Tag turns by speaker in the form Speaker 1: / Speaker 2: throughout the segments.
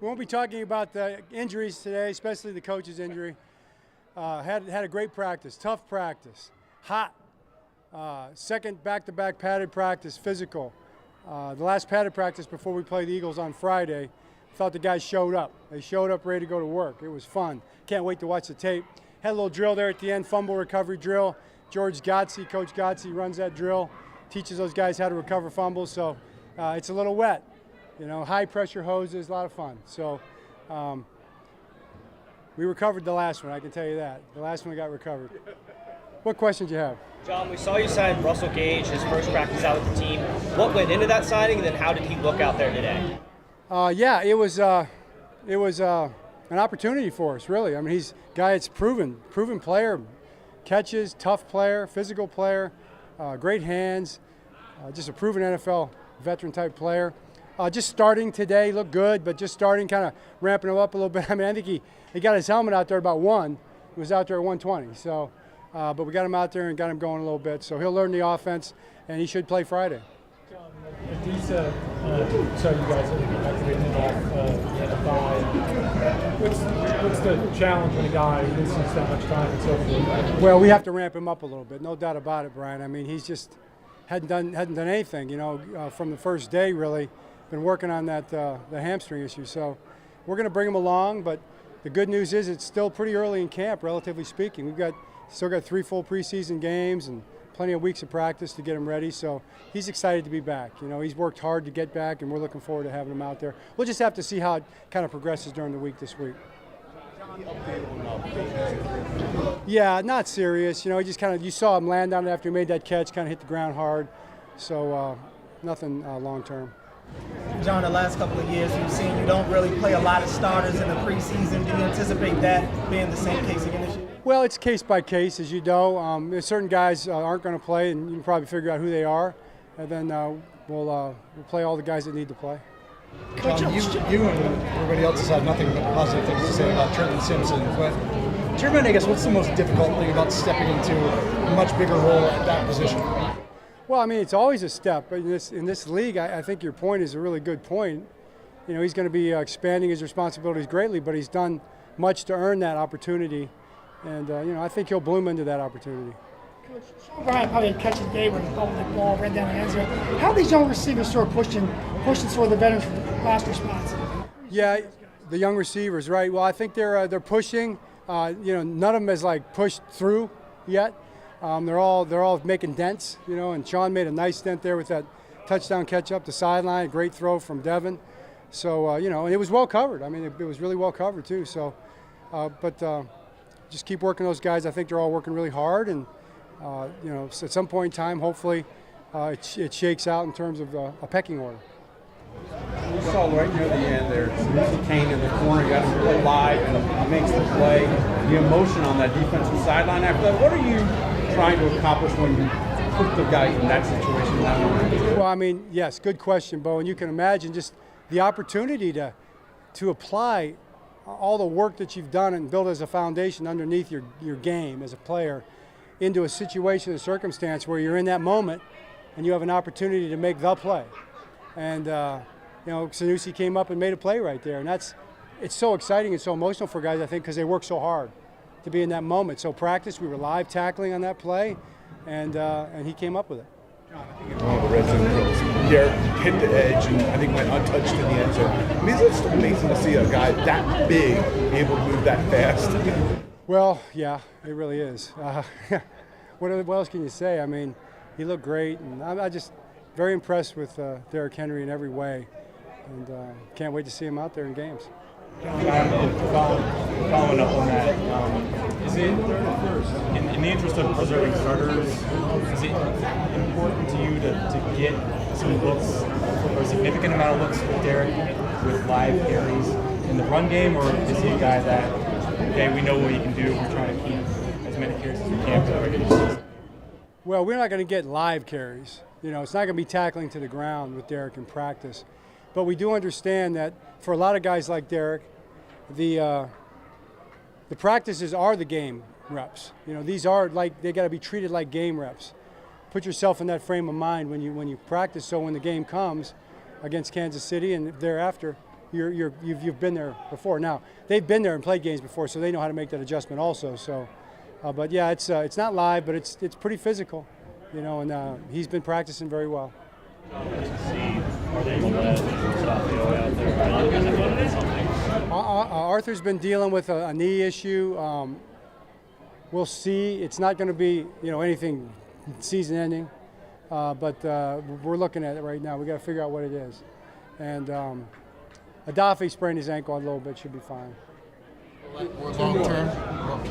Speaker 1: We won't be talking about the injuries today, especially the coach's injury. Had a great practice, tough practice, hot. Second back-to-back padded practice, physical. The last padded practice before we played the Eagles on Friday, thought the guys showed up. They showed up ready to go to work. It was fun. Can't wait to watch the tape. Had a little drill there at the end, fumble recovery drill. Coach Gotze runs that drill, teaches those guys how to recover fumbles. So it's a little wet. You know, high pressure hoses, a lot of fun. So we recovered the last one, I can tell you that. The last one got recovered. What questions do you have?
Speaker 2: John, we saw you sign Russell Gage, his first practice out with the team. What went into that signing, and then how did he look out there today?
Speaker 1: Yeah, it was an opportunity for us, really. I mean, he's a guy that's proven player, catches, tough player, physical player, great hands, just a proven NFL veteran-type player. Just starting today, looked good, but just starting, kind of ramping him up a little bit. I mean, I think he got his helmet out there about 1. He was out there at 120. So, but we got him out there and got him going a little bit. So he'll learn the offense, and he should play Friday.
Speaker 3: John, Adisa, so you guys are activating him off the bye. What's the challenge when a guy misses that much time and so forth?
Speaker 1: Well, we have to ramp him up a little bit, no doubt about it, Brian. I mean, he's just hadn't done anything, you know, from the first day, really. Been working on that the hamstring issue, so we're going to bring him along. But the good news is it's still pretty early in camp, relatively speaking. We've still got 3 full preseason games and plenty of weeks of practice to get him ready. So he's excited to be back. You know, he's worked hard to get back, and we're looking forward to having him out there. We'll just have to see how it kind of progresses during the week this week. Yeah, not serious. You know, he just kind of, you saw him land on it after he made that catch, kind of hit the ground hard. So nothing long term.
Speaker 4: John, the last couple of years we've seen you don't really play a lot of starters in the preseason. Do you anticipate that being the same case again this year?
Speaker 1: Well, it's case by case, as you know. There's certain guys aren't going to play, and you can probably figure out who they are, and then we'll play all the guys that need to play.
Speaker 5: John, you and everybody else has had nothing but positive things to say about Trenton Simpson, but in your mind, I guess, what's the most difficult thing about stepping into a much bigger role at that position?
Speaker 1: Well, I mean, it's always a step. But in this league, I think your point is a really good point. You know, he's going to be expanding his responsibilities greatly, but he's done much to earn that opportunity. And, you know, I think he'll bloom into that opportunity.
Speaker 6: Coach, Sean Bryant probably catch a day when the ball ran down the end zone. How are these young receivers sort of pushing sort of the veterans for the last response?
Speaker 1: Yeah, the young receivers, right. Well, I think they're pushing. You know, none of them has, like, pushed through yet. They're all making dents, you know, and Sean made a nice dent there with that touchdown catch up the sideline, great throw from Devin. So, you know, and it was well covered. I mean, it was really well covered too. So, but just keep working those guys. I think they're all working really hard, and you know, at some point in time, hopefully, it shakes out in terms of a pecking order.
Speaker 7: We saw right near the end there, Kane in the corner, got him play live, and he makes the play. The emotion on that defensive sideline after that. What are you trying to accomplish when you put the guy in that situation?
Speaker 1: Well, I mean, yes, good question, Bo. And you can imagine just the opportunity to apply all the work that you've done and build as a foundation underneath your game as a player into a situation, a circumstance where you're in that moment and you have an opportunity to make the play. And, you know, Sanusi came up and made a play right there. And it's so exciting and so emotional for guys, I think, because they work so hard to be in that moment. So practice, we were live tackling on that play, and he came up with it.
Speaker 8: John, I think it's one of the red zone drills. Derek hit the edge and I think went untouched in the end zone. I mean, it's amazing to see a guy that big able to move that fast.
Speaker 1: Well, yeah, it really is. What else can you say? I mean, he looked great, and I'm just very impressed with Derrick Henry in every way, and can't wait to see him out there in games.
Speaker 3: Following up on that, is it, in the interest of preserving starters, is it important to you to get some looks, or a significant amount of looks with Derrick with live carries in the run game, or is he a guy that, okay, we know what he can do, we're trying to keep as many carries as we can for the regular season?
Speaker 1: Well, we're not going to get live carries. You know, it's not going to be tackling to the ground with Derrick in practice. But we do understand that for a lot of guys like Derrick, the practices are the game reps. You know, these are like, they got to be treated like game reps. Put yourself in that frame of mind when you practice, so when the game comes against Kansas City and thereafter, you've been there before. Now they've been there and played games before, so they know how to make that adjustment also. So, but yeah, it's not live, but it's pretty physical, you know, and he's been practicing very well. Arthur's been dealing with a knee issue. We'll see. It's not going to be, you know, anything season-ending, but we're looking at it right now. We got to figure out what it is. And Adafi sprained his ankle a little bit. Should be fine.
Speaker 9: More long term.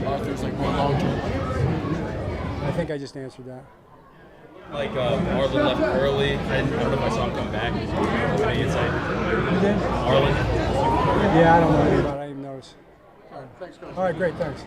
Speaker 9: Arthur's like more long term.
Speaker 1: I think I just answered that.
Speaker 3: Like Arlen left early. I don't know if I saw him come back. Any insight? Arlen?
Speaker 1: Yeah, I don't know about it. I didn't even notice.
Speaker 9: All right, thanks, Coach.
Speaker 1: All right, great. Thanks.